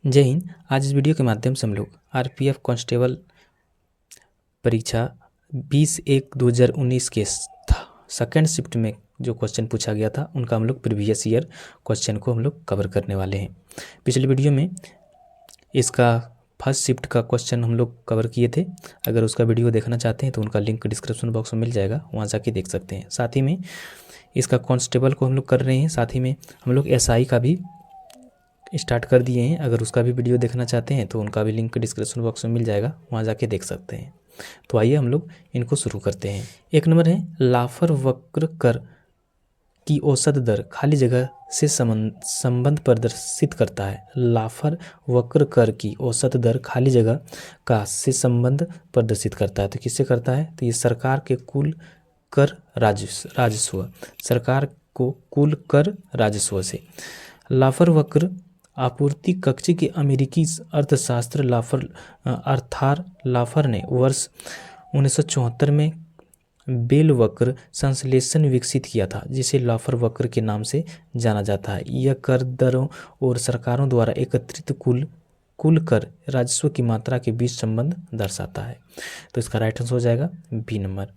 जय हिंद। आज इस वीडियो के माध्यम से हम लोग आरपीएफ कांस्टेबल परीक्षा 20/1/2019 के सेकेंड शिफ्ट में जो क्वेश्चन पूछा गया था उनका हम लोग प्रीवियस ईयर क्वेश्चन को हम लोग कवर करने वाले हैं। पिछले वीडियो में इसका फर्स्ट शिफ्ट का क्वेश्चन हम लोग कवर किए थे। अगर उसका वीडियो देखना चाहते हैं तो उनका लिंक डिस्क्रिप्शन बॉक्स में मिल जाएगा, वहाँ जाके देख सकते हैं। साथ ही में इसका कांस्टेबल को हम लोग कर रहे हैं, साथ ही में हम लोग एसआई का भी स्टार्ट कर दिए हैं। अगर उसका भी वीडियो देखना चाहते हैं तो उनका भी लिंक डिस्क्रिप्शन बॉक्स में मिल जाएगा, वहाँ जाके देख सकते हैं। तो आइए हम लोग इनको शुरू करते हैं। एक नंबर है, लाफर वक्र कर की औसत दर खाली जगह से संबंध प्रदर्शित करता है। लाफर वक्र कर की औसत दर खाली जगह का से संबंध प्रदर्शित करता है। तो किससे करता है? तो ये सरकार के कुल कर राजस्व, सरकार को कुल कर राजस्व से। लाफर वक्र आपूर्ति कक्ष के अमेरिकी अर्थशास्त्र अर्थार लाफर ने वर्ष 1974 में बेल वक्र संश्लेषण विकसित किया था, जिसे लाफर वक्र के नाम से जाना जाता है। यह कर दरों और सरकारों द्वारा एकत्रित कुल कर राजस्व की मात्रा के बीच संबंध दर्शाता है। तो इसका राइट आंसर हो जाएगा बी नंबर।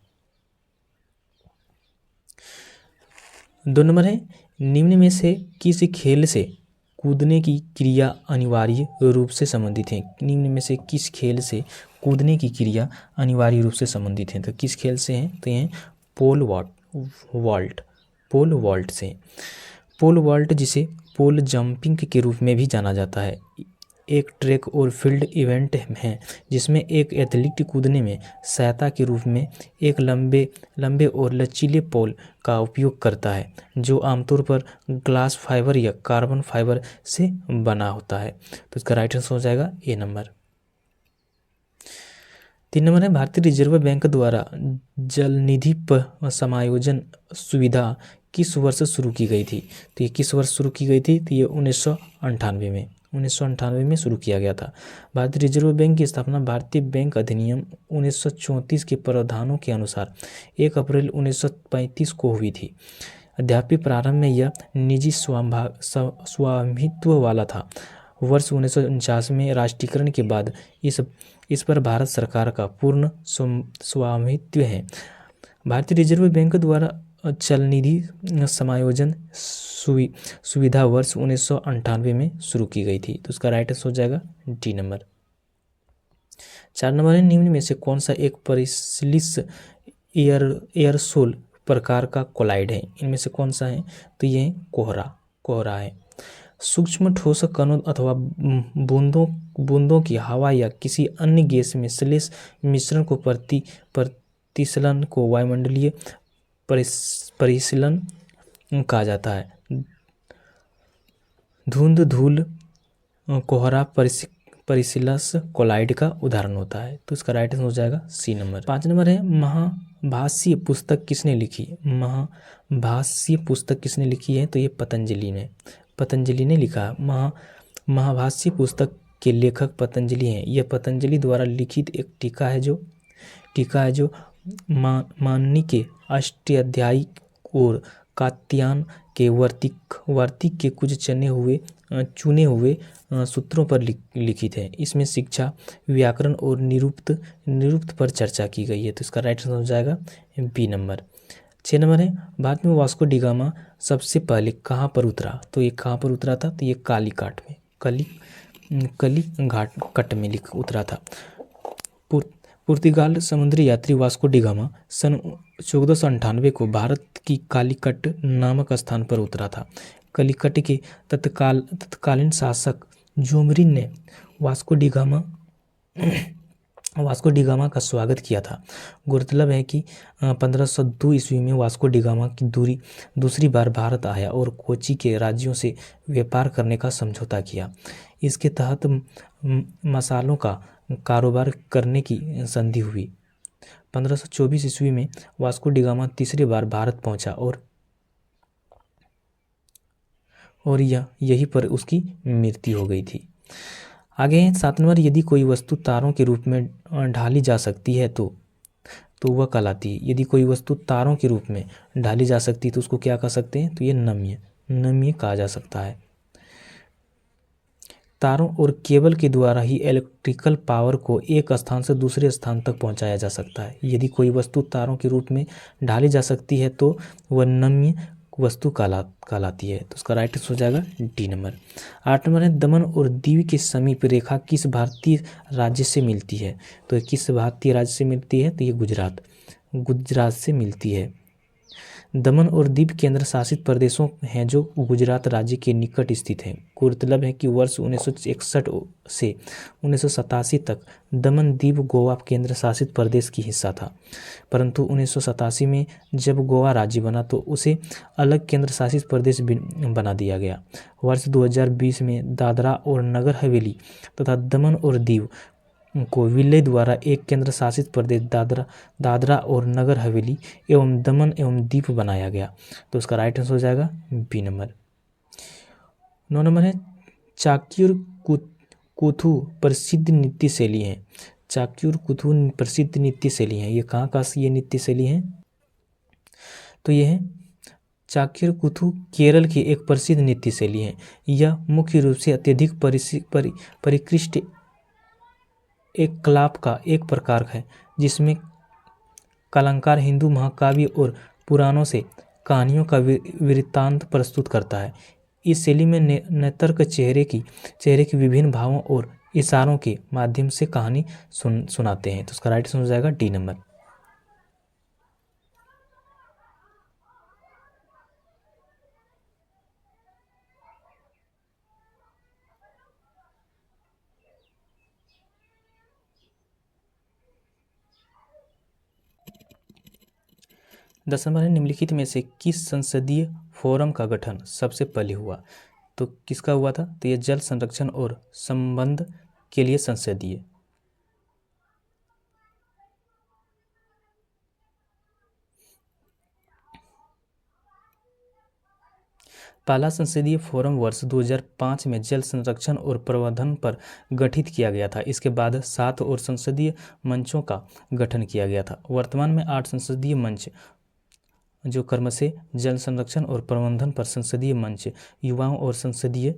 2 नंबर है, निम्न में से किस खेल से कूदने की क्रिया अनिवार्य रूप से संबंधित है? निम्न में से किस खेल से कूदने की क्रिया अनिवार्य रूप से संबंधित है? तो किस खेल से हैं? तो ये पोल वॉल्ट से। पोल वॉल्ट, जिसे पोल जंपिंग के रूप में भी जाना जाता है, एक ट्रैक और फील्ड इवेंट है जिसमें एक एथलीट कूदने में सहायता के रूप में एक लंबे और लचीले पोल का उपयोग करता है, जो आमतौर पर ग्लास फाइबर या कार्बन फाइबर से बना होता है। तो इसका राइट आंसर हो जाएगा ए नंबर। 3 नंबर है, भारतीय रिजर्व बैंक द्वारा जल निधि समायोजन सुविधा किस वर्ष शुरू की गई थी? तो ये किस वर्ष शुरू की गई थी? तो ये 1998 में शुरू किया गया था। भारतीय रिजर्व बैंक की स्थापना भारतीय बैंक अधिनियम 1934 के प्रावधानों के अनुसार 1 अप्रैल 1935 को हुई थी। अद्यपि प्रारंभ में यह निजी स्वामित्व वाला था। वर्ष 1949 में राष्ट्रीयकरण के बाद इस पर भारत सरकार का पूर्ण स्वामित्व है। भारतीय रिजर्व बैंक द्वारा चल निधि समायोजन सुविधा वर्ष 1998 में शुरू की गई थी। तो उसका राइट आंसर हो जाएगा डी नंबर। 4 नंबर है, निम्न में से कौन सा एक परिश्लिष एयरसोल प्रकार का कोलाइड है? इनमें से कौन सा है? तो ये कोहरा है। सूक्ष्म ठोस कणों अथवा बूंदों की हवा या किसी अन्य गैस में श्लेष मिश्रण को परिशलन को वायुमंडलीय परिशीलन कहा जाता है। धुंध धूल कोहरा परिशिलस कोलाइड का उदाहरण होता है। तो इसका राइट आंसर हो जाएगा सी नंबर। 5 नंबर है, महाभाष्य पुस्तक किसने लिखी? महाभाष्य पुस्तक किसने लिखी है? तो ये पतंजलि ने लिखा। महाभाष्य पुस्तक के लेखक पतंजलि हैं। यह पतंजलि द्वारा लिखित एक टीका है जो माननी के अष्टाध्यायी और कात्यायन के वार्तिक के कुछ चुने हुए सूत्रों पर लिखित है। इसमें शिक्षा, व्याकरण और निरुक्त पर चर्चा की गई है। तो इसका राइट आंसर हो जाएगा बी नंबर। 6 नंबर है, भारत में वास्को डी गामा सबसे पहले कहाँ पर उतरा? तो ये कहाँ पर उतरा था? तो ये कालीकट में उतरा था। पुर्तगाल समुद्री यात्री वास्को डी गामा सन 1498 को भारत की कालीकट नामक स्थान पर उतरा था। कालीकट के तत्कालीन शासक जोमरिन ने वास्को डी गामा का स्वागत किया था। गौरतलब है कि 1502 ईस्वी में वास्को डी गामा की दूसरी बार भारत आया और कोची के राज्यों से व्यापार करने का समझौता किया। इसके तहत मसालों का कारोबार करने की संधि हुई। 1524 ईस्वी में वास्को डी गामा तीसरी बार भारत पहुंचा और यहीं पर उसकी मृत्यु हो गई थी। आगे 7 नंबर, यदि कोई वस्तु तारों के रूप में ढाली जा सकती है तो वह कहलाती है। यदि कोई वस्तु तारों के रूप में ढाली जा सकती है तो उसको क्या कह सकते हैं? तो ये नम्य कहा जा सकता है। तारों और केबल के द्वारा ही इलेक्ट्रिकल पावर को एक स्थान से दूसरे स्थान तक पहुंचाया जा सकता है। यदि कोई वस्तु तारों के रूप में ढाली जा सकती है तो वह नम्य वस्तु कहलाती है। तो उसका राइट आंसर हो जाएगा डी नंबर। 8 नंबर है दमन और दीव के समीप रेखा किस भारतीय राज्य से मिलती है? तो किस भारतीय राज्य से मिलती है? तो ये गुजरात से मिलती है। दमन और दीव केंद्र शासित प्रदेशों हैं जो गुजरात राज्य के निकट स्थित हैं। गौरतलब है कि वर्ष 1961 से 1987 तक दमन दीव गोवा केंद्र शासित प्रदेश की हिस्सा था, परंतु 1987 में जब गोवा राज्य बना तो उसे अलग केंद्र शासित प्रदेश बना दिया गया। वर्ष 2020 में दादरा और नगर हवेली तथा दमन और दीव को विलय द्वारा एक केंद्र शासित प्रदेश दादरा और नगर हवेली एवं दमन एवं दीव बनाया गया। तो उसका राइट आंसर हो जाएगा बी नंबर। 9 नंबर है चाक्यूर कूथु प्रसिद्ध नृत्य शैली है। चाक्यूर कूथु प्रसिद्ध नृत्य शैली है। ये कहाँ का ये नृत्य शैली है? तो ये है चाक्यूर कूथु केरल की एक प्रसिद्ध नृत्य शैली है। यह मुख्य रूप से अत्यधिक परिष्कृत एक कलाप का एक प्रकार है जिसमें कलाकार हिंदू महाकाव्य और पुराणों से कहानियों का वृत्तांत प्रस्तुत करता है। इस शैली में नेतर्क चेहरे के विभिन्न भावों और इशारों के माध्यम से कहानी सुनाते हैं। तो उसका राइट आंसर हो जाएगा डी नंबर। दस नंबर है निम्नलिखित में से किस संसदीय फोरम का गठन सबसे पहले हुआ? तो किसका हुआ था? तो ये जल संरक्षण और संबंध के लिए संसदीय। पहला संसदीय फोरम वर्ष 2005 में जल संरक्षण और प्रबंधन पर गठित किया गया था। इसके बाद 7 और संसदीय मंचों का गठन किया गया था। वर्तमान में 8 संसदीय मंच जो क्रमशः जल संरक्षण और प्रबंधन पर संसदीय मंच, युवाओं और संसदीय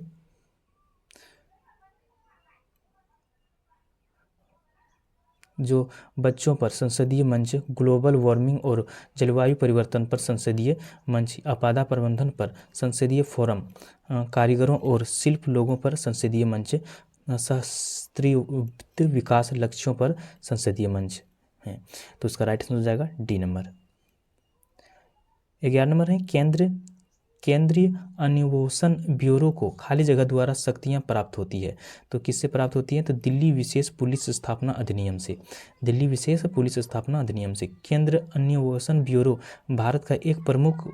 जो बच्चों पर संसदीय मंच, ग्लोबल वार्मिंग और जलवायु परिवर्तन पर संसदीय मंच, आपदा प्रबंधन पर संसदीय फोरम, कारीगरों और शिल्प लोगों पर संसदीय मंच, शास्त्रीय विकास लक्ष्यों पर संसदीय मंच है। तो उसका राइट आंसर हो जाएगा डी नंबर। 11 नंबर है केंद्रीय अन्वेषण ब्यूरो को खाली जगह द्वारा शक्तियां प्राप्त होती है। तो किससे प्राप्त होती है? तो दिल्ली विशेष पुलिस स्थापना अधिनियम से। दिल्ली विशेष पुलिस स्थापना अधिनियम से। केंद्र अन्वेषण ब्यूरो भारत का एक प्रमुख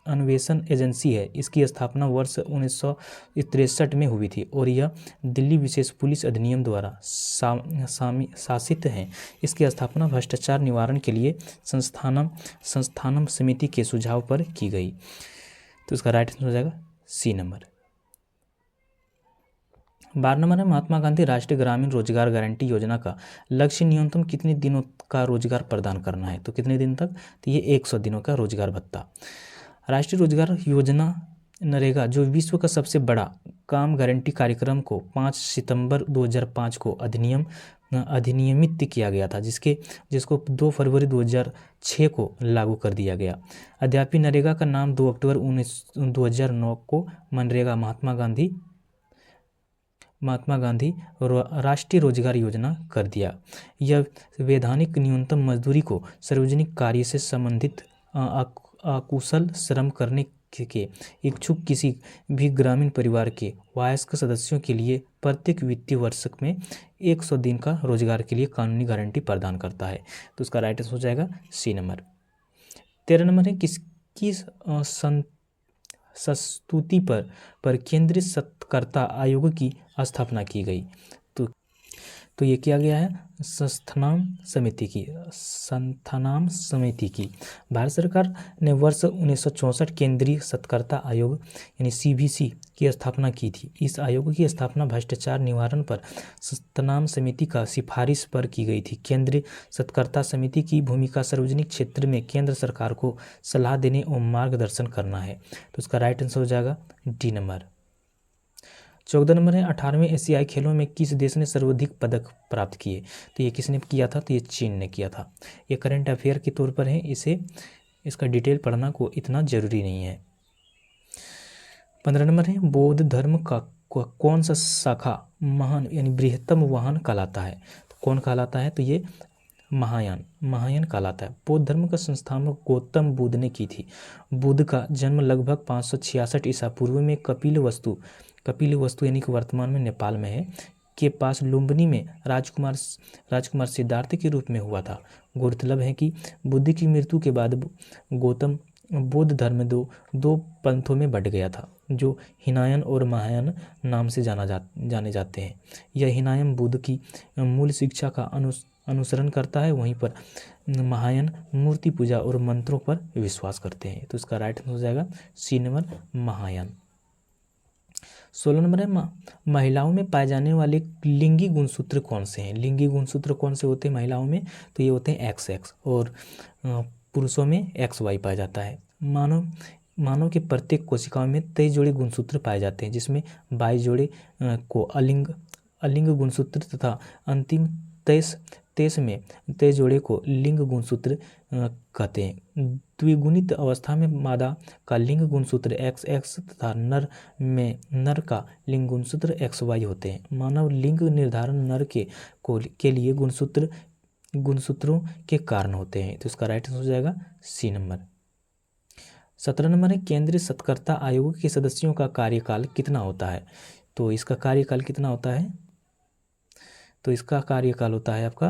अन्वेषण एजेंसी है। इसकी स्थापना वर्ष 1963 में हुई थी और यह दिल्ली विशेष पुलिस अधिनियम द्वारा शासित है। इसकी स्थापना भ्रष्टाचार निवारण के लिए संस्थानम समिति के सुझाव पर की गई। तो इसका राइट आंसर हो जाएगा सी नंबर। 12 नंबर है महात्मा गांधी राष्ट्रीय ग्रामीण रोजगार गारंटी योजना का लक्ष्य न्यूनतम कितने दिनों का रोजगार प्रदान करना है? तो कितने दिन तक? तो ये 100 दिनों का रोजगार भत्ता। राष्ट्रीय रोजगार योजना नरेगा जो विश्व का सबसे बड़ा काम गारंटी कार्यक्रम को 5 सितंबर 2005 को अधिनियमित किया गया था, जिसको 2 फरवरी 2006 को लागू कर दिया गया। अद्यापि नरेगा का नाम 2 अक्टूबर 2009 को मनरेगा महात्मा गांधी राष्ट्रीय रोजगार योजना कर दिया। यह वैधानिक न्यूनतम मजदूरी को सार्वजनिक कार्य से संबंधित अकुशल श्रम करने के इच्छुक किसी भी ग्रामीण परिवार के वयस्क सदस्यों के लिए प्रत्येक वित्तीय वर्ष में 100 दिन का रोजगार के लिए कानूनी गारंटी प्रदान करता है। तो उसका राइट आंसर हो जाएगा सी नंबर। 13 नंबर है किसकी संस्तुति पर केंद्रीय सत्कर्ता आयोग की स्थापना की गई? तो ये किया गया है संस्थानम समिति की। भारत सरकार ने वर्ष 1964 केंद्रीय सत्कर्ता आयोग यानी CBC की स्थापना की थी। इस आयोग की स्थापना भ्रष्टाचार निवारण पर संस्थानम समिति का सिफारिश पर की गई थी। केंद्रीय सत्कर्ता समिति की भूमिका सार्वजनिक क्षेत्र में केंद्र सरकार को सलाह देने और मार्गदर्शन करना है। तो उसका राइट आंसर हो जाएगा डी नंबर। 14 नंबर है 18वें एशियाई खेलों में किस देश ने सर्वाधिक पदक प्राप्त किए? तो ये किसने किया था? तो ये चीन ने किया था। ये करंट अफेयर के तौर पर है, इसे इसका डिटेल पढ़ना को इतना जरूरी नहीं है। 15 नंबर है बौद्ध धर्म का कौन सा शाखा महान यानी बृहत्तम वाहन कहलाता है? तो कौन कहलाता है? तो ये महायान कहलाता है। बौद्ध धर्म का संस्थापक गौतम बुद्ध ने की थी। बुद्ध का जन्म लगभग 566 ईसा पूर्व में कपिलवस्तु यानी कि वर्तमान में नेपाल में है के पास लुम्बिनी में राजकुमार सिद्धार्थ के रूप में हुआ था। गौरतलब है कि बुद्ध की मृत्यु के बाद गौतम बौद्ध धर्म दो पंथों में बंट गया था, जो हिनायन और महायान नाम से जाने जाते हैं। यह हिनायन बुद्ध की मूल शिक्षा का अनुसरण करता है, वहीं पर महायान मूर्ति पूजा और मंत्रों पर विश्वास करते हैं। तो इसका राइट आंसर हो जाएगा सी नंबर महायान। 16 नंबर है महिलाओं में पाए जाने वाले लिंगी गुणसूत्र कौन से हैं? लिंगी गुणसूत्र कौन से होते हैं महिलाओं में? तो ये होते हैं XX और पुरुषों में XY पाया जाता है। मानव के प्रत्येक कोशिकाओं में 23 जोड़े गुणसूत्र पाए जाते हैं, जिसमें 22 जोड़े को अलिंग गुणसूत्र तथा अंतिम 23 जोड़े को लिंग गुणसूत्र कहते हैं। द्विगुणित अवस्था में मादा का लिंग गुणसूत्र XX तथा नर का लिंग गुणसूत्र XY होते हैं। मानव लिंग निर्धारण नर के लिए गुणसूत्रों के कारण होते हैं। तो इसका राइट आंसर हो जाएगा सी नंबर। 17 नंबर है केंद्रीय सत्कर्ता आयोग के सदस्यों का कार्यकाल कितना होता है? तो इसका कार्यकाल कितना होता है? तो इसका कार्यकाल होता है आपका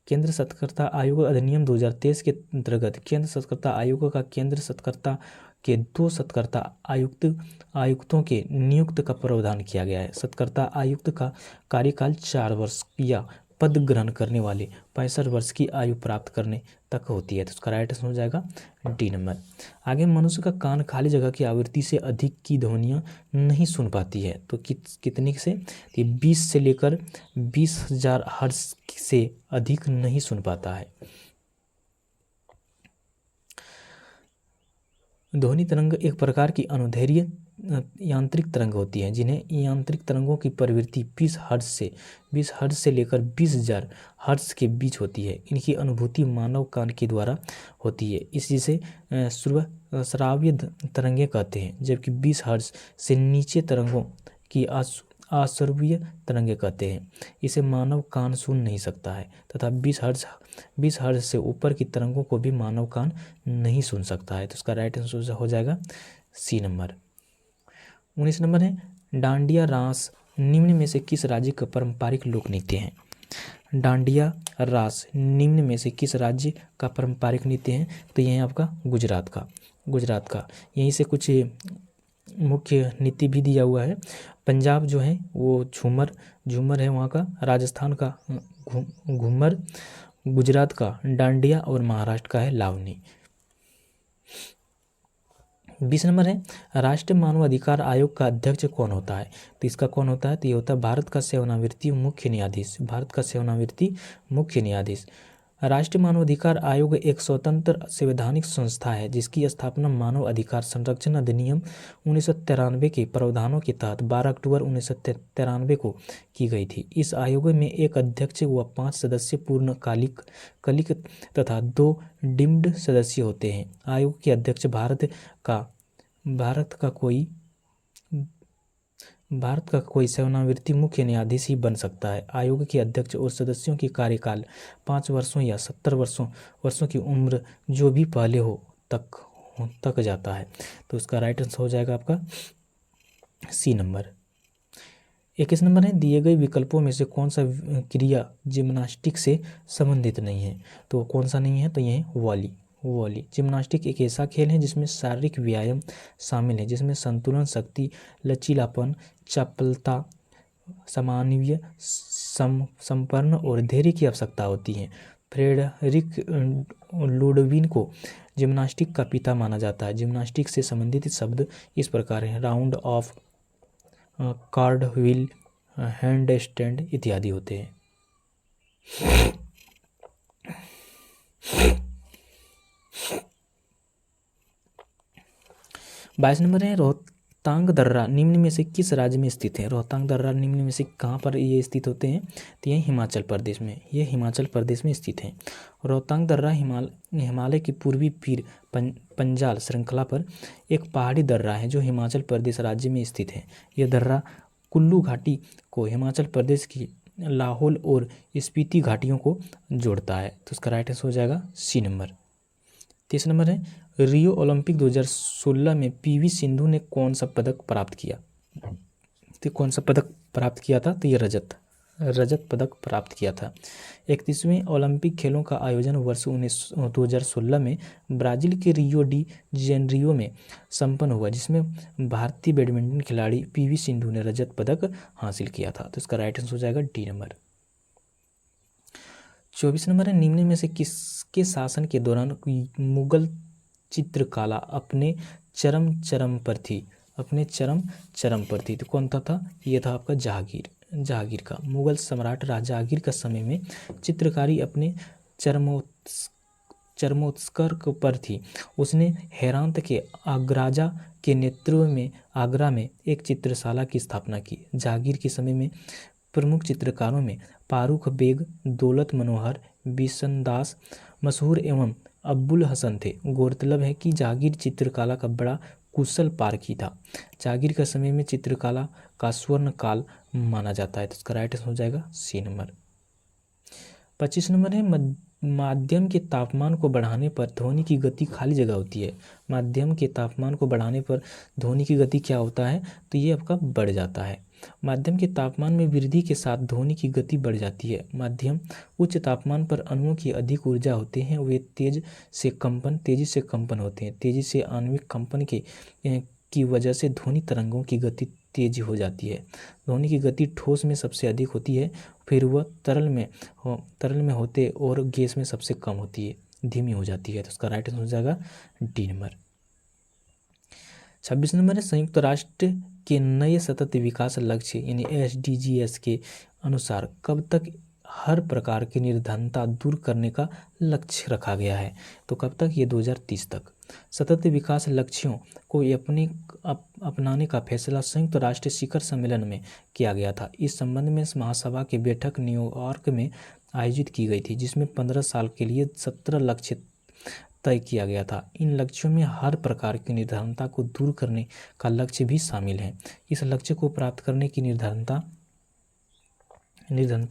केंद्र सत्कर्ता आयोग अधिनियम 2023 के अंतर्गत केंद्र सत्कर्ता आयोग का केंद्र सत्कर्ता के 2 सत्कर्ता आयुक्तों के नियुक्त का प्रावधान किया गया है। सत्कर्ता आयुक्त का कार्यकाल 4 वर्ष या पद ग्रहण करने वाले 65 वर्ष की आयु प्राप्त करने तक होती है। तो उसका राइट आंसर हो जाएगा डी नंबर। आगे मनुष्य का कान खाली जगह की आवृत्ति से अधिक की ध्वनियाँ नहीं सुन पाती है, तो कितनी से? तो 20 से लेकर 20,000 हर्ट्ज से अधिक नहीं सुन पाता है। ध्वनि तरंग एक प्रकार की अनुदैर्ध्य यांत्रिक तरंग होती है, जिन्हें यांत्रिक तरंगों की प्रवृत्ति 20 हर्ट्ज से लेकर 20,000 हर्ट्ज के बीच होती है। इनकी अनुभूति मानव कान के द्वारा होती है, इसे श्राव्य तरंगें कहते हैं, जबकि 20 हर्ट्ज से नीचे तरंगों की अश्रव्य तरंगें कहते हैं। इसे मानव कान सुन नहीं सकता है तथा 20 हर्ट्ज से ऊपर की तरंगों को भी मानव कान नहीं सुन सकता है। तो इसका राइट आंसर हो जाएगा सी नंबर। 19 नंबर है डांडिया रास निम्न में से किस राज्य का पारंपरिक लोक नृत्य है? डांडिया रास निम्न में से किस राज्य का पारंपरिक नृत्य है? तो यह है आपका गुजरात का। यहीं से कुछ मुख्य नृत्य भी दिया हुआ है। पंजाब जो है वो झूमर है वहाँ का, राजस्थान का घूमर, गुजरात का डांडिया और महाराष्ट्र का है लावनी। 20 नंबर है राष्ट्रीय मानवाधिकार आयोग का अध्यक्ष कौन होता है? तो इसका कौन होता है? तो ये होता है भारत का सेवानिवृत्त मुख्य न्यायाधीश। राष्ट्रीय मानवाधिकार आयोग एक स्वतंत्र संवैधानिक संस्था है, जिसकी स्थापना मानव अधिकार संरक्षण अधिनियम 1993 के प्रावधानों के तहत 12 अक्टूबर 1993 को की गई थी। इस आयोग में एक अध्यक्ष व 5 सदस्य पूर्णकालिक तथा 2 डीम्ड सदस्य होते हैं। आयोग के अध्यक्ष भारत का कोई सेवानिवृत्त मुख्य न्यायाधीश ही बन सकता है। आयोग के अध्यक्ष और सदस्यों की कार्यकाल 5 वर्षों या 70 वर्षों की उम्र जो भी पहले हो तक जाता है। तो उसका राइट आंसर हो जाएगा आपका सी नंबर। 21 नंबर है दिए गए विकल्पों में से कौन सा क्रिया जिम्नास्टिक से संबंधित नहीं है? तो कौन सा नहीं है? तो यह है वॉली। जिम्नास्टिक एक ऐसा खेल है जिसमें शारीरिक व्यायाम शामिल है, जिसमें संतुलन, शक्ति, लचीलापन, चपलता, समन्वय, संपन्न और धैर्य की आवश्यकता होती है। फ्रेडरिक लुडविन को जिम्नास्टिक का पिता माना जाता है। जिम्नास्टिक से संबंधित शब्द इस प्रकार हैं: राउंड ऑफ, कार्डव्हील, हैंडस्टैंड इत्यादि होते हैं। 22 नंबर है रोहतांग दर्रा निम्न में से किस राज्य में स्थित है? रोहतांग दर्रा निम्न में से कहाँ पर ये स्थित होते हैं? तो ये हिमाचल प्रदेश में, ये हिमाचल प्रदेश में स्थित है। रोहतांग दर्रा हिमालय की पूर्वी पीर पंजाल श्रृंखला पर एक पहाड़ी दर्रा है जो हिमाचल प्रदेश राज्य में स्थित है। यह दर्रा कुल्लू घाटी को हिमाचल प्रदेश की लाहौल और स्पीति घाटियों को जोड़ता है। तो इसका राइट आंसर हो जाएगा सी नंबर। 30 नंबर है रियो ओलंपिक 2016 में पीवी सिंधु ने कौन सा पदक प्राप्त किया? तो कौन सा पदक प्राप्त किया था? तो ये रजत पदक प्राप्त किया था। 31वें ओलंपिक खेलों का आयोजन वर्ष 2016 में ब्राज़ील के रियो डी जेनेरियो में संपन्न हुआ, जिसमें भारतीय बैडमिंटन खिलाड़ी पीवी सिंधु ने रजत पदक हासिल किया था। तो इसका राइट आंसर हो जाएगा डी नंबर। 24 नंबर है निम्न में से किसके शासन के दौरान मुगल चित्रकला अपने चरम पर थी? तो कौन था? ये था आपका जहांगीर का। मुगल सम्राट राजा जहांगीर का समय में चित्रकारी अपने चरमोत्कर्ष पर थी। उसने हेरात के अग्रराजा के नेतृत्व में आगरा में एक चित्रशाला की स्थापना की। जहांगीर के समय में प्रमुख चित्रकारों में फारूक बेग, दौलत मनोहर, बिशनदास मशहूर एवं अब्बुल हसन थे। गौरतलब है कि जहांगीर चित्रकला का बड़ा कुशल पारखी था। जहांगीर के समय में चित्रकला का स्वर्ण काल माना जाता है। तो इसका राइट आंसर हो जाएगा सी नंबर। 25 नंबर है माध्यम के तापमान को बढ़ाने पर ध्वनि की गति खाली जगह होती है। माध्यम के तापमान को बढ़ाने पर ध्वनि की गति क्या होता है? तो ये आपका बढ़ जाता है। माध्यम के तापमान में वृद्धि के साथ ध्वनि की गति बढ़ जाती है। माध्यम उच्च तापमान पर अणुओं की अधिक ऊर्जा होते हैं, वे तेजी से कंपन होते हैं। तेजी से आणविक कंपन की वजह से ध्वनि तरंगों की गति तेजी हो जाती है। ध्वनि की गति ठोस में सबसे अधिक होती है, फिर वह तरल में होते और गैस में सबसे कम होती है, धीमी हो जाती है। तो उसका राइट आंसर हो जाएगा डी नंबर। 26 नंबर है संयुक्त राष्ट्र के नए सतत विकास लक्ष्य यानी SDGs के अनुसार कब तक हर प्रकार की निर्धनता दूर करने का लक्ष्य रखा गया है? तो कब तक? ये 2030 तक। सतत विकास लक्ष्यों को अपनाने का फैसला संयुक्त राष्ट्र शिखर सम्मेलन में किया गया था। इस संबंध में महासभा की बैठक न्यूयॉर्क में आयोजित की गई थी, जिसमें 15 साल के लिए 17 लक्ष्य तय किया गया था। इन लक्ष्यों में हर प्रकार की निर्धनता को दूर करने का लक्ष्य भी शामिल है। इस लक्ष्य को प्राप्त करने की निर्धनता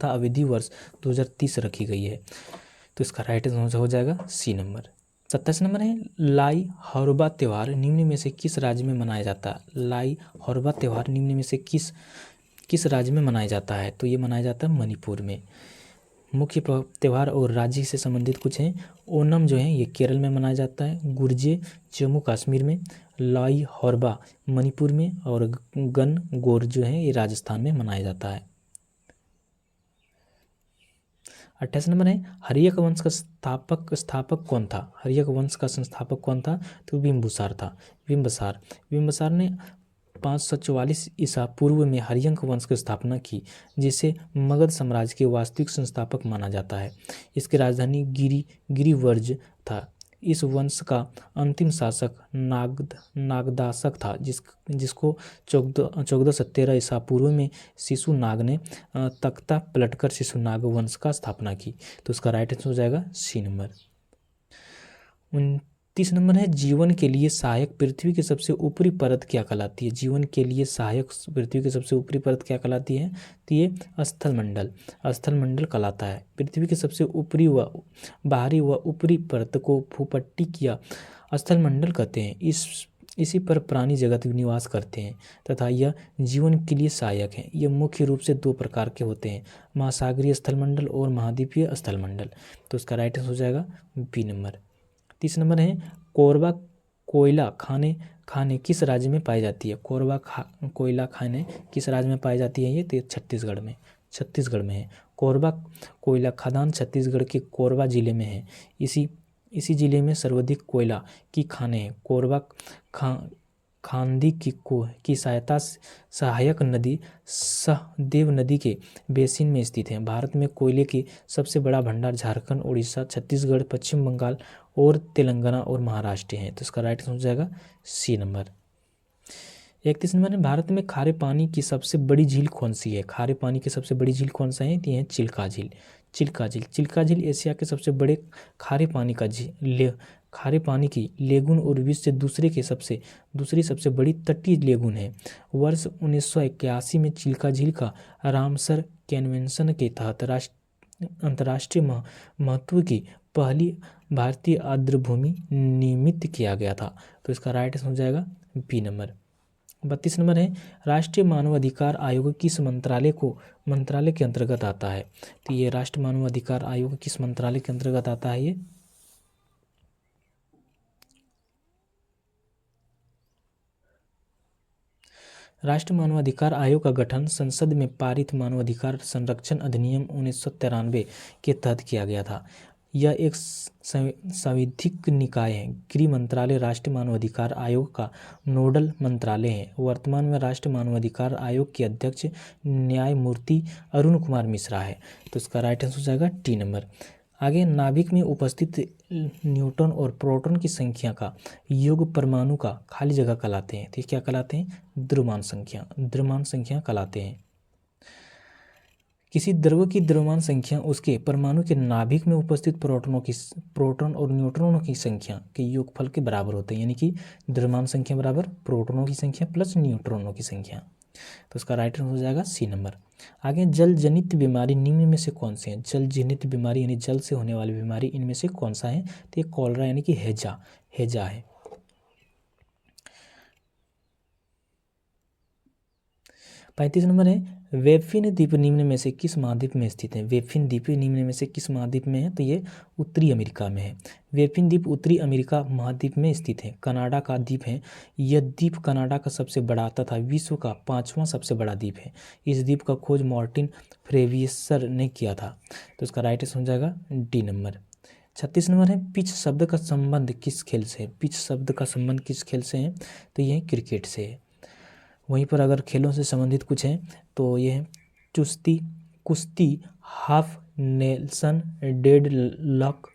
अवधि वर्ष 2030 रखी गई है। तो इसका राइट आंसर हो जाएगा सी नंबर। 27 नंबर है लाई हॉर्बा त्यौहार निम्न में से किस राज्य में मनाया जाता है? लाई हॉर्बा त्यौहार निम्न में से किस राज्य में मनाया जाता है? तो ये मनाया जाता है मणिपुर में। मुख्य त्यौहार और राज्य से संबंधित कुछ हैं। ओनम जो है ये केरल में मनाया जाता है, गुर्जे जम्मू कश्मीर में, लाई हॉर्बा मणिपुर में और गणगौर जो है ये राजस्थान में मनाया जाता है। 28 नंबर है हर्यक वंश का स्थापक कौन था? हर्यक वंश का संस्थापक कौन था? तो बिंबुसार था। बिंबुसार ने 544 ईसा पूर्व में हर्यक वंश की स्थापना की, जिसे मगध साम्राज्य के वास्तविक संस्थापक माना जाता है। इसकी राजधानी गिरिवर्ज था। इस वंश का अंतिम शासक नागदासक था, जिसको 1413 ईसा पूर्व में शिशुनाग ने तख्ता पलटकर शिशुनाग वंश का स्थापना की। तो उसका राइट आंसर हो जाएगा सी नंबर। 29 नंबर है जीवन के लिए सहायक पृथ्वी की सबसे ऊपरी परत क्या कहलाती है? जीवन के लिए सहायक पृथ्वी की सबसे ऊपरी परत क्या कहलाती है? तो ये स्थलमंडल कहलाता है। पृथ्वी की सबसे ऊपरी व बाहरी व ऊपरी परत को भूपट्टिक या स्थलमंडल कहते हैं। इसी पर प्राणी जगत निवास करते हैं तथा यह जीवन के लिए सहायक है। यह मुख्य रूप से 2 प्रकार के होते हैं, महासागरीय स्थलमंडल और महाद्वीपीय स्थलमंडल। तो उसका राइट आंसर हो जाएगा बी नंबर। 30 नंबर है कोरबा कोयला खाने किस राज्य में पाई जाती है? कोयला खाने किस राज्य में पाई जाती है? ये छत्तीसगढ़ में है। कोरबा कोयला खदान छत्तीसगढ़ के कोरबा जिले में है। इसी जिले में सर्वाधिक कोयला की खानें हैं। कोरबा खांदी की सहायक नदी सहदेव नदी के बेसिन में स्थित है। भारत में कोयले की सबसे बड़ा भंडार झारखंड, उड़ीसा, छत्तीसगढ़, पश्चिम बंगाल और तेलंगाना और महाराष्ट्र हैं। तो इसका राइट आंसर हो जाएगा सी नंबर। 31 नंबर है, भारत में खारे पानी की सबसे बड़ी झील कौन सी है? खारे पानी की सबसे बड़ी झील कौन सा है? तो ये है चिल्का झील। चिल्का झील एशिया के सबसे बड़े खारे पानी का खारे पानी की लेगुन और विश्व से दूसरी सबसे बड़ी तटीय लेगुन है। वर्ष 1981 में चिल्का झील का रामसर कन्वेंशन के तहत अंतर्राष्ट्रीय महत्व की पहली भारतीय आर्द्रभूमि नियमित किया गया था। तो इसका राइट आंसर हो जाएगा बी नंबर। 32 नंबर है, राष्ट्रीय मानवाधिकार आयोग किस मंत्रालय के अंतर्गत आता है? तो ये राष्ट्रीय मानवाधिकार आयोग किस मंत्रालय के अंतर्गत आता है? ये राष्ट्रीय मानवाधिकार आयोग का गठन संसद में पारित मानवाधिकार संरक्षण अधिनियम 1993 के तहत किया गया था। यह एक संवैधानिक निकाय है। गृह मंत्रालय राष्ट्रीय मानवाधिकार आयोग का नोडल मंत्रालय है। वर्तमान में राष्ट्रीय मानवाधिकार आयोग के अध्यक्ष न्यायमूर्ति अरुण कुमार मिश्रा है। तो इसका राइट आंसर हो जाएगा डी नंबर। आगे, नाभिक में उपस्थित न्यूट्रॉन और प्रोटॉन की संख्या का योग परमाणु का खाली जगह कहलाते हैं। तो ये क्या कहलाते हैं? द्रव्यमान संख्या कहलाते हैं। किसी द्रव्य की द्रव्यमान संख्या उसके परमाणु के नाभिक में उपस्थित प्रोटॉन और न्यूट्रॉनों की संख्या के योगफल के बराबर होते हैं। यानी कि द्रव्यमान संख्या बराबर प्रोटॉनों की संख्या प्लस न्यूट्रॉनों की संख्या। तो इसका राइट आंसर हो जाएगा सी नंबर। आगे, जल जनित बीमारी निम्न में से कौन से हैं? जल जनित बीमारी यानी जल से होने वाली बीमारी इनमें से कौन सा है? तो ये कॉलरा यानी कि हैजा है। 35 नंबर है, वेफिन द्वीप निम्न में से किस महाद्वीप में स्थित है? वेफिन द्वीप निम्न में से किस महाद्वीप में है? तो ये उत्तरी अमेरिका में है। वेफिन द्वीप उत्तरी अमेरिका महाद्वीप में स्थित है। कनाडा का द्वीप है। यह द्वीप कनाडा का सबसे बड़ा तथा विश्व का 5वां सबसे बड़ा द्वीप है। इस द्वीप का खोज मार्टिन फ्रेवियसर ने किया था। तो इसका राइट आंसर हो जाएगा डी नंबर। 36 नंबर है, पिच शब्द का संबंध किस खेल से है? पिच शब्द का संबंध किस खेल से है? तो ये क्रिकेट से है। वहीं पर अगर खेलों से संबंधित कुछ है तो ये है कुश्ती, half nelson, dead lock,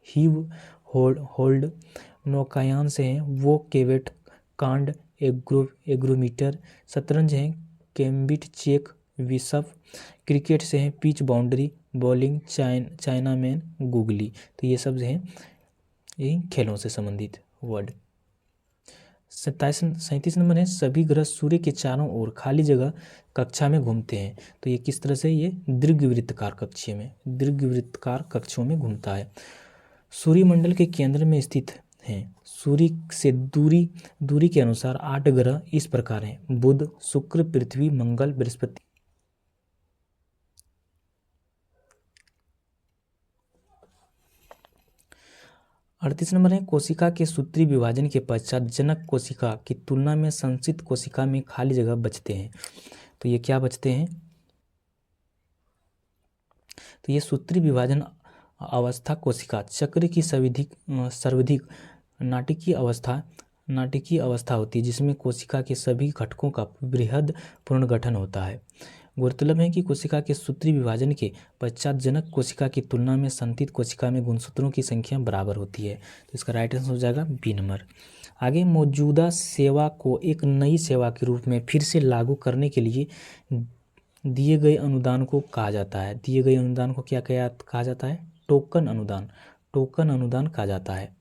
heave hold, नौकायान से हैं वो केवेट, कांड, एग्रोमीटर, शतरंज हैं कैम्बिट, चेक, विशफ, क्रिकेट से हैं pitch, boundary, bowling, chinaman, googly. तो ये सब हैं ये खेलों से संबंधित वर्ड। 37 नंबर है, सभी ग्रह सूर्य के चारों ओर खाली जगह कक्षा में घूमते हैं। तो ये किस तरह से? ये दीर्घवृत्ताकार कक्षों में घूमता है। सूर्यमंडल के केंद्र में स्थित हैं। सूर्य से दूरी के अनुसार 8 ग्रह इस प्रकार हैं: बुध, शुक्र, पृथ्वी, मंगल, बृहस्पति। 38 नंबर है, कोशिका के सूत्री विभाजन के पश्चात जनक कोशिका की तुलना में संचित कोशिका में खाली जगह बचते हैं। तो ये क्या बचते हैं? तो ये सूत्री विभाजन अवस्था कोशिका चक्र की सर्वाधिक नाटकीय अवस्था होती है, जिसमें कोशिका के सभी घटकों का बृहद पुनर्गठन होता है। गौरतलब है कि कोशिका के सूत्री विभाजन के पश्चात जनक कोशिका की तुलना में संचित कोशिका में गुणसूत्रों की संख्या बराबर होती है। तो इसका राइट आंसर हो जाएगा बी नंबर। आगे, मौजूदा सेवा को एक नई सेवा के रूप में फिर से लागू करने के लिए दिए गए अनुदान को कहा जाता है। दिए गए अनुदान को क्या कहा जाता है? टोकन अनुदान कहा जाता है।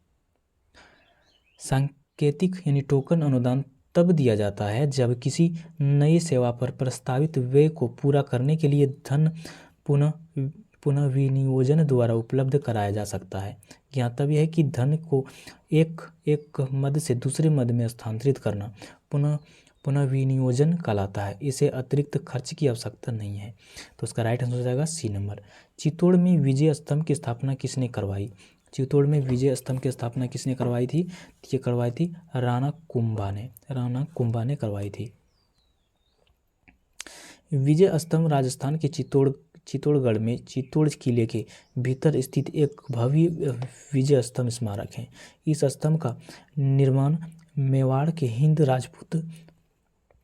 सांकेतिक यानी टोकन अनुदान तब दिया जाता है जब किसी नई सेवा पर प्रस्तावित व्यय को पूरा करने के लिए धन पुनः विनियोजन द्वारा उपलब्ध कराया जा सकता है। यहाँ तब यह है कि धन को एक मद से दूसरे मद में स्थानांतरित करना पुनः विनियोजन कहलाता है। इसे अतिरिक्त खर्च की आवश्यकता नहीं है। तो उसका राइट आंसर हो जाएगा सी नंबर। चित्तौड़ में विजय स्तंभ की स्थापना किसने करवाई? चित्तौड़ में विजय स्तंभ की स्थापना किसने करवाई थी? ये करवाई थी राणा कुंभा ने करवाई थी। विजय स्तंभ राजस्थान के चित्तौड़गढ़ में चित्तौड़ किले के भीतर स्थित एक भव्य विजय स्तंभ स्मारक है। इस स्तंभ का निर्माण मेवाड़ के हिंद राजपूत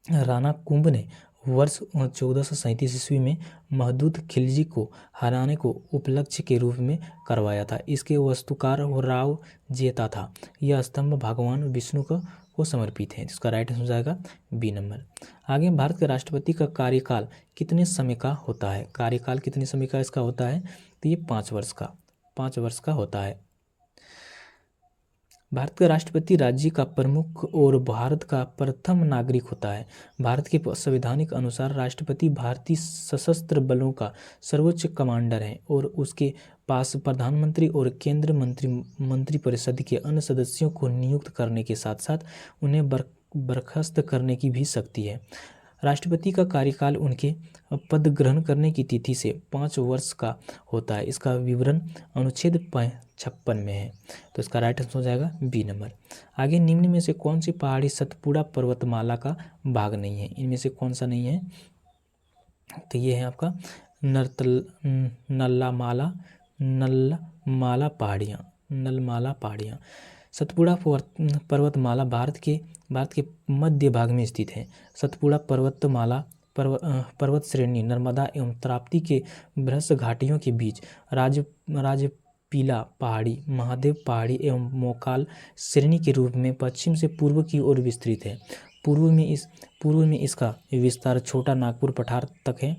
राणा कुंभ ने वर्ष 1437 ईस्वी में महमूद खिलजी को हराने को उपलक्ष्य के रूप में करवाया था। इसके वास्तुकार राव जेता था। यह स्तंभ भगवान विष्णु का को समर्पित हैं। इसका राइट आंसर हो जाएगा बी नंबर। आगे, भारत के राष्ट्रपति का कार्यकाल कितने समय का होता है? कार्यकाल कितने समय का इसका होता है? तो ये 5 वर्ष का होता है। भारत का राष्ट्रपति राज्य का प्रमुख और भारत का प्रथम नागरिक होता है। भारत के संवैधानिक अनुसार राष्ट्रपति भारतीय सशस्त्र बलों का सर्वोच्च कमांडर है और उसके पास प्रधानमंत्री और केंद्रीय मंत्रिपरिषद के अन्य सदस्यों को नियुक्त करने के साथ साथ उन्हें बर्खास्त करने की भी शक्ति है। राष्ट्रपति का कार्यकाल उनके पद ग्रहण करने की तिथि से 5 वर्ष का होता है। इसका विवरण अनुच्छेद 56 में है। तो इसका राइट आंसर हो जाएगा बी नंबर। आगे, निम्न में से कौन सी पहाड़ी सतपुड़ा पर्वतमाला का भाग नहीं है? इनमें से कौन सा नहीं है? तो ये है आपका नलमाला पहाड़ियाँ। सतपुड़ा पर्वतमाला भारत के मध्य भाग में स्थित है। सतपुड़ा पर्वत श्रेणी नर्मदा एवं ताप्ती के बृहस्पति घाटियों के बीच राजपीला पहाड़ी, महादेव पहाड़ी एवं मोकाल श्रेणी के रूप में पश्चिम से पूर्व की ओर विस्तृत है। पूर्व में इसका विस्तार छोटा नागपुर पठार तक है।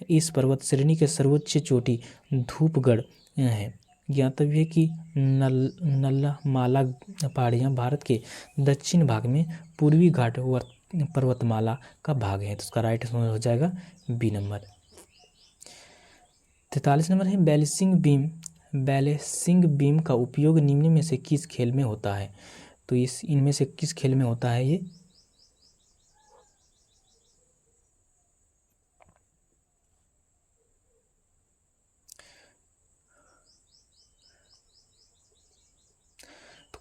इस पर्वत श्रेणी के सर्वोच्च चोटी धूपगढ़ है। ज्ञातव्य है कि नलमाला पहाड़ियाँ भारत के दक्षिण भाग में पूर्वी घाट पर्वतमाला का भाग है। तो उसका राइट आंसर हो जाएगा बी नंबर। 43 नंबर है, बैलेंसिंग बीम का उपयोग निम्न में से किस खेल में होता है? तो इनमें से किस खेल में होता है ये?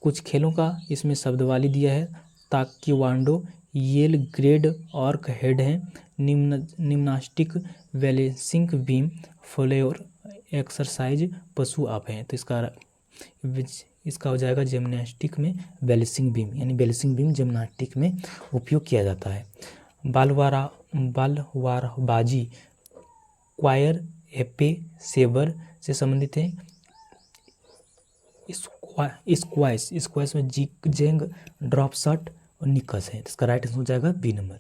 कुछ खेलों का इसमें शब्दवाली दिया है। ताइक्वांडो, येल ग्रेड ऑर्क हेड है, gymnastic, balancing beam, floor exercise, पशु आप हैं। तो इसका हो जाएगा जिम्नास्टिक में बैलेंसिंग बीम, यानी बैलेंसिंग बीम जिम्नास्टिक में उपयोग किया जाता है। बालवारबाजी क्वायर एपे सेबर से संबंधित है। स्क्वैश में जेंग, ड्रॉप शॉट और निकस है। इसका राइट आंसर हो जाएगा बी नंबर।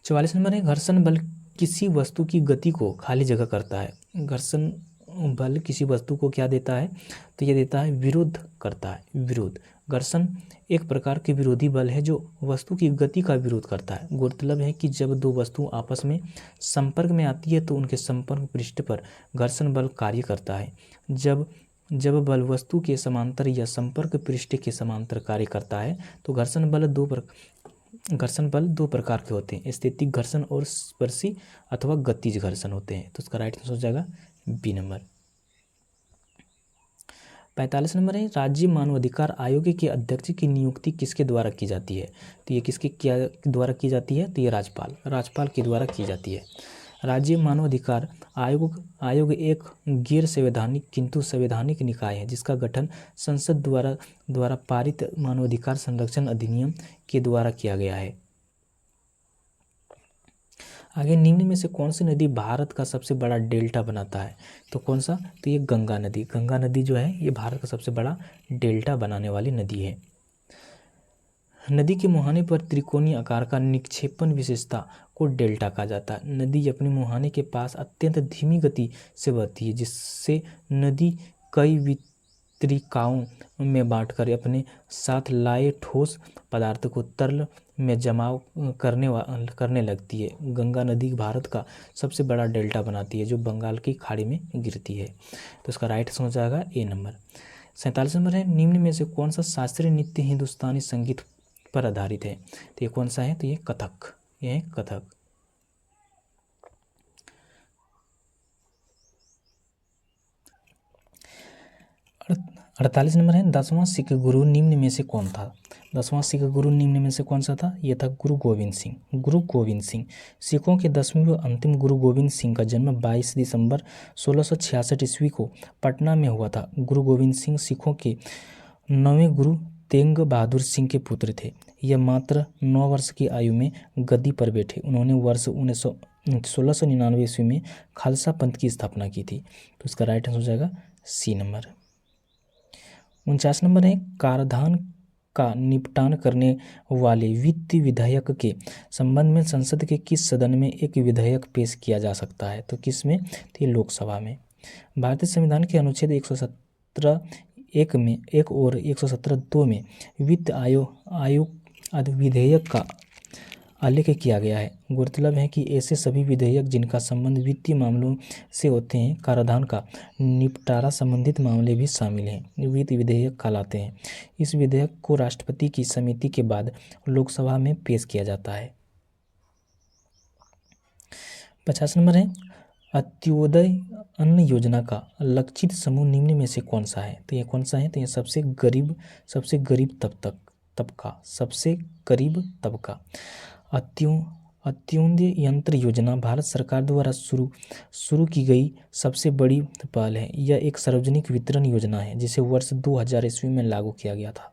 44 नंबर है, घर्षण बल किसी वस्तु की गति को खाली जगह करता है। घर्षण बल किसी वस्तु को क्या देता है? तो ये देता है विरोध करता है, विरोध। घर्षण एक प्रकार के विरोधी बल है जो वस्तु की गति का विरोध करता है। गौरतलब है कि जब दो वस्तु आपस में संपर्क में आती है तो उनके संपर्क पृष्ठ पर घर्षण बल कार्य करता है। जब बल वस्तु के समांतर या संपर्क पृष्ठ के समांतर कार्य करता है तो घर्षण बल दो प्रकार के होते हैं, स्थैतिक घर्षण और स्पर्शी अथवा गतिज घर्षण होते हैं। तो इसका राइट आंसर हो जाएगा बी नंबर। 45 नंबर है, राज्य मानवाधिकार आयोग के अध्यक्ष की नियुक्ति किसके द्वारा की जाती है? तो ये किसके द्वारा की जाती है? तो ये राज्यपाल के द्वारा की जाती है। राज्य मानवाधिकार आयोग एक गैर संवैधानिक किंतु संवैधानिक निकाय है जिसका गठन संसद द्वारा पारित मानवाधिकार संरक्षण अधिनियम के द्वारा किया गया है। आगे, निम्न में से कौन सी नदी भारत का सबसे बड़ा डेल्टा बनाता है? तो कौन सा? तो ये गंगा नदी जो है ये भारत का सबसे बड़ा डेल्टा बनाने वाली नदी है। नदी के मुहाने पर त्रिकोणीय आकार का निक्षेपण विशेषता को डेल्टा कहा जाता है। नदी अपने मुहाने के पास अत्यंत धीमी गति से बहती है जिससे नदी कई वितरिकाओं में बांटकर अपने साथ लाए ठोस पदार्थ को तरल में जमाव करने लगती है। गंगा नदी भारत का सबसे बड़ा डेल्टा बनाती है जो बंगाल की खाड़ी में गिरती है। तो इसका राइट आंसर हो जाएगा ए नंबर। 47 नंबर है, निम्न में से कौन सा शास्त्रीय नृत्य हिंदुस्तानी संगीत पर आधारित है? तो ये कौन सा है? तो ये कथक। 48 नंबर है, 10वां सिख गुरु निम्न में से कौन था? 10वां सिख गुरु निम्न में से कौन सा था? यह था गुरु गोविंद सिंह। सिखों के 10वें व अंतिम गुरु गोविंद सिंह का जन्म 22 दिसंबर 1666 ईस्वी को पटना में हुआ था। गुरु गोविंद सिंह सिखों के 9वें गुरु तेग बहादुर सिंह के पुत्र थे। यह मात्र 9 वर्ष की आयु में गद्दी पर बैठे। उन्होंने वर्ष 1699 ईस्वी में खालसा पंथ की स्थापना की थी। तो इसका राइट आंसर हो जाएगा सी नंबर। 49 नंबर है, कराधान का निपटान करने वाले वित्त विधेयक के संबंध में संसद के किस सदन में एक विधेयक पेश किया जा सकता है? तो किस में? तो ये लोकसभा में। भारतीय संविधान के अनुच्छेद 117 1 में 1 और 117 2 में वित्त आयोग विधेयक का उल्लेख किया गया है। गौरतलब है कि ऐसे सभी विधेयक जिनका संबंध वित्तीय मामलों से होते हैं, कराधान का निपटारा संबंधित मामले भी शामिल हैं, वित्त विधेयक कहलाते हैं। इस विधेयक को राष्ट्रपति की सहमति के बाद लोकसभा में पेश किया जाता है। 50 नंबर है, अंत्योदय अन्न योजना का लक्षित समूह निम्न में से कौन सा है? तो ये कौन सा है? तो ये सबसे गरीब तबका। अंत्योदय यंत्र योजना भारत सरकार द्वारा शुरू की गई सबसे बड़ी पहल है। यह एक सार्वजनिक वितरण योजना है जिसे वर्ष 2000 ईस्वी में लागू किया गया था।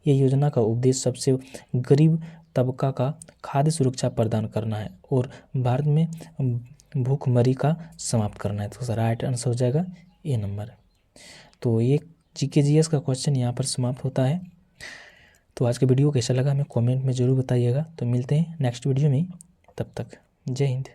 यह योजना का उद्देश्य सबसे गरीब तबका का खाद्य सुरक्षा प्रदान करना है और भारत में भूखमरी का समाप्त करना है। तो राइट आंसर हो जाएगा ए नंबर। तो ये जीके जीएस का क्वेश्चन यहाँ पर समाप्त होता है। तो आज का वीडियो कैसा लगा हमें कमेंट में ज़रूर बताइएगा। तो मिलते हैं नेक्स्ट वीडियो में, तब तक जय हिंद।